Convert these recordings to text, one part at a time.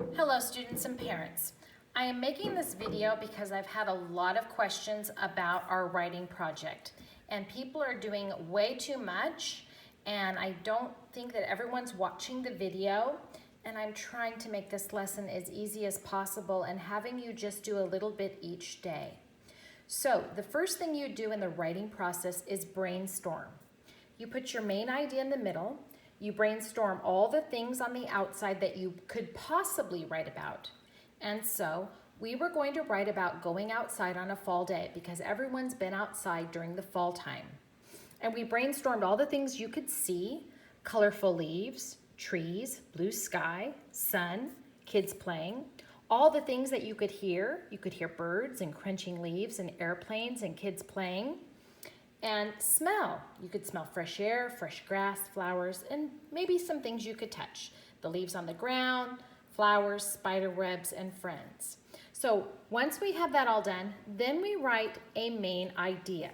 Hello students and parents. I am making this video because I've had a lot of questions about our writing project and people are doing way too much and I don't think that everyone's watching the video, and I'm trying to make this lesson as easy as possible and having you just do a little bit each day. So the first thing you do in the writing process is brainstorm. You put your main idea in the middle. You brainstorm all the things on the outside that you could possibly write about. And so we were going to write about going outside on a fall day because everyone's been outside during the fall time. And we brainstormed all the things you could see: colorful leaves, trees, blue sky, sun, kids playing, all the things that you could hear. You could hear birds and crunching leaves and airplanes and kids playing. And smell. You could smell fresh air, fresh grass, flowers, and maybe some things you could touch. The leaves on the ground, flowers, spider webs, and friends. So once we have that all done, then we write a main idea.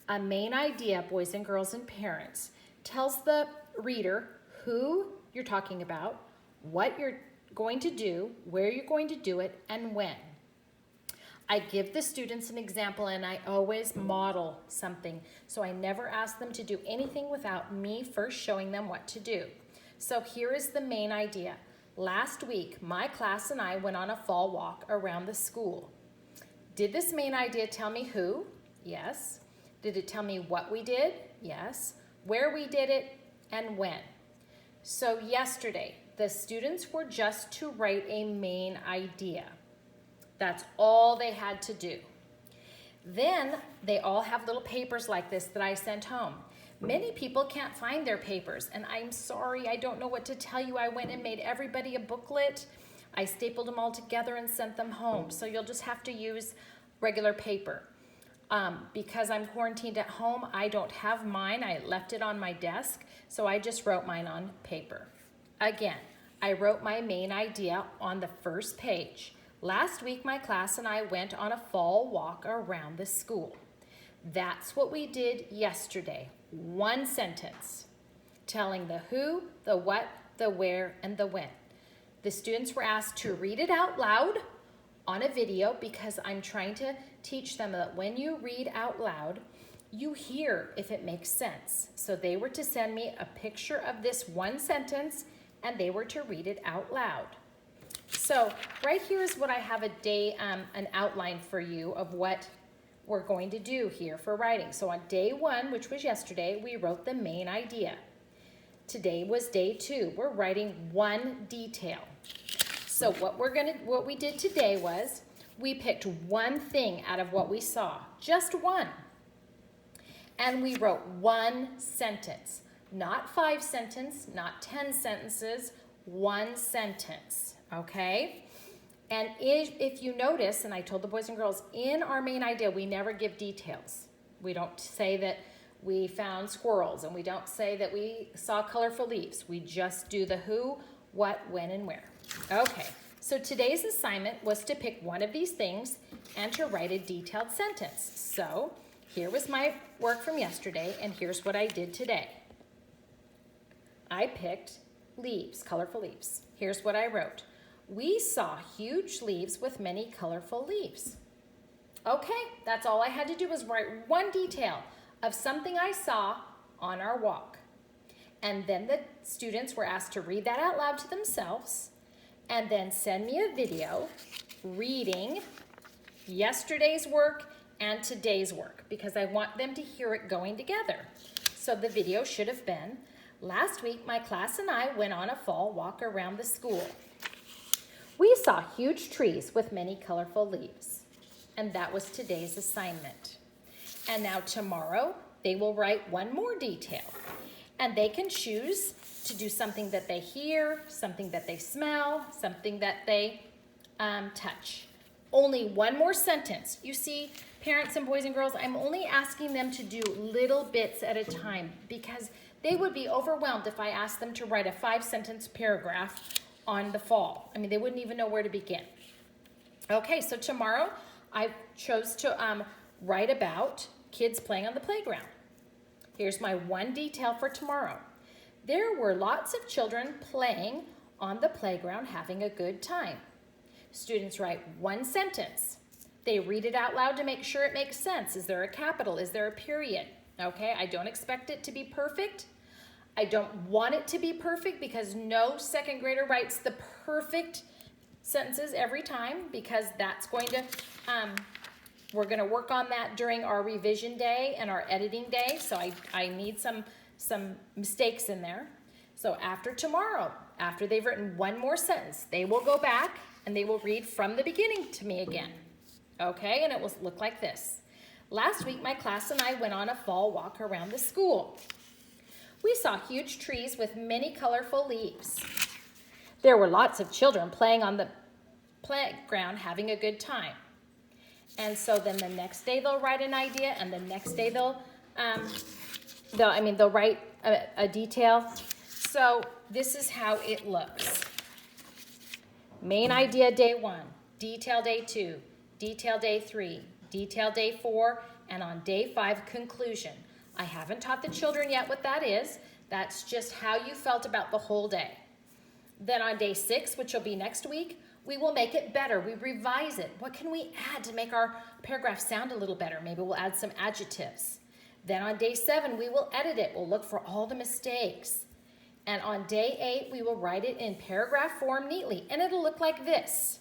A main idea, boys and girls and parents, tells the reader who you're talking about, what you're going to do, where you're going to do it, and when. I give the students an example and I always model something. So I never ask them to do anything without me first showing them what to do. So here is the main idea. Last week, my class and I went on a fall walk around the school. Did this main idea tell me who? Yes. Did it tell me what we did? Yes. Where we did it and when? So yesterday, the students were just to write a main idea. That's all they had to do. Then they all have little papers like this that I sent home. Many people can't find their papers, and I'm sorry, I don't know what to tell you. I went and made everybody a booklet. I stapled them all together and sent them home. So you'll just have to use regular paper. Because I'm quarantined at home, I don't have mine. I left it on my desk, so I just wrote mine on paper. Again, I wrote my main idea on the first page. Last week, my class and I went on a fall walk around the school. That's what we did yesterday. One sentence, telling the who, the what, the where, and the when. The students were asked to read it out loud on a video because I'm trying to teach them that when you read out loud, you hear if it makes sense. So they were to send me a picture of this one sentence and they were to read it out loud. So right here is what I have an outline for you of what we're going to do here for writing. So on day one, which was yesterday, we wrote the main idea. Today was day two. We're writing one detail. So what we did today was we picked one thing out of what we saw, just one. And we wrote one sentence, not 5 sentences, not 10 sentences, one sentence. Okay, and if you notice, and I told the boys and girls, in our main idea, we never give details. We don't say that we found squirrels, and we don't say that we saw colorful leaves. We just do the who, what, when, and where. Okay, so today's assignment was to pick one of these things and to write a detailed sentence. So here was my work from yesterday, and here's what I did today. I picked leaves, colorful leaves. Here's what I wrote. We saw huge leaves with many colorful leaves. Okay, that's all I had to do was write one detail of something I saw on our walk. And then the students were asked to read that out loud to themselves and then send me a video reading yesterday's work and today's work because I want them to hear it going together. So the video should have been, last week my class and I went on a fall walk around the school. We saw huge trees with many colorful leaves, and that was today's assignment. And now tomorrow, they will write one more detail, and they can choose to do something that they hear, something that they smell, something that they touch. Only one more sentence. You see, parents and boys and girls, I'm only asking them to do little bits at a time because they would be overwhelmed if I asked them to write a 5-sentence paragraph on the fall. I mean, they wouldn't even know where to begin. Okay, so tomorrow I chose to write about kids playing on the playground. Here's my one detail for tomorrow. There were lots of children playing on the playground having a good time. Students write one sentence. They read it out loud to make sure it makes sense. Is there a capital? Is there a period? Okay, I don't expect it to be perfect. I don't want it to be perfect because no second grader writes the perfect sentences every time, because that's going to, we're going to work on that during our revision day and our editing day. So I need some mistakes in there. So after tomorrow, after they've written one more sentence, they will go back and they will read from the beginning to me again. Okay, and it will look like this. Last week, my class and I went on a fall walk around the school. We saw huge trees with many colorful leaves. There were lots of children playing on the playground having a good time. And so then the next day they'll write an idea, and the next day they'll write a detail. So this is how it looks. Main idea day 1, detail day 2, detail day 3, detail day 4, and on day 5, conclusion. I haven't taught the children yet what that is. That's just how you felt about the whole day. Then on day 6, which will be next week, we will make it better. We revise it. What can we add to make our paragraph sound a little better? Maybe we'll add some adjectives. Then on day 7, we will edit it. We'll look for all the mistakes. And on day 8, we will write it in paragraph form neatly, and it'll look like this.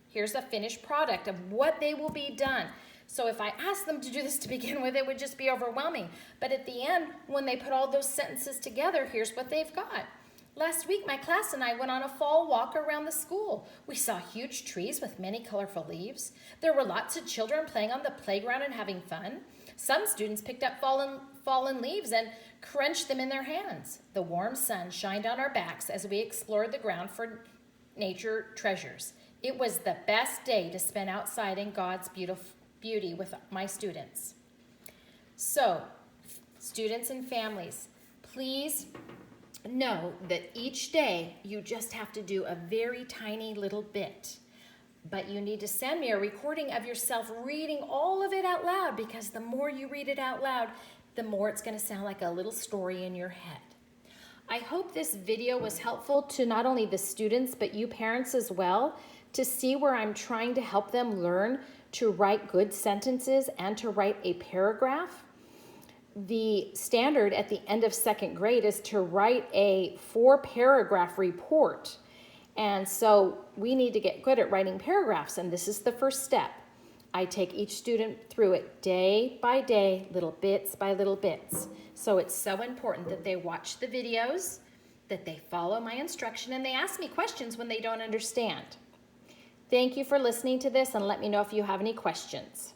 Here's a finished product of what they will be done. So if I asked them to do this to begin with, it would just be overwhelming. But at the end, when they put all those sentences together, here's what they've got. Last week, my class and I went on a fall walk around the school. We saw huge trees with many colorful leaves. There were lots of children playing on the playground and having fun. Some students picked up fallen leaves and crunched them in their hands. The warm sun shined on our backs as we explored the ground for nature treasures. It was the best day to spend outside in God's beauty with my students. So, students and families, please know that each day you just have to do a very tiny little bit. But you need to send me a recording of yourself reading all of it out loud, because the more you read it out loud, the more it's going to sound like a little story in your head. I hope this video was helpful to not only the students, but you parents as well, to see where I'm trying to help them learn to write good sentences and to write a paragraph. The standard at the end of 2nd grade is to write a 4-paragraph report. And so we need to get good at writing paragraphs, and this is the first step. I take each student through it day by day, little bits by little bits. So it's so important that they watch the videos, that they follow my instruction, and they ask me questions when they don't understand. Thank you for listening to this, and let me know if you have any questions.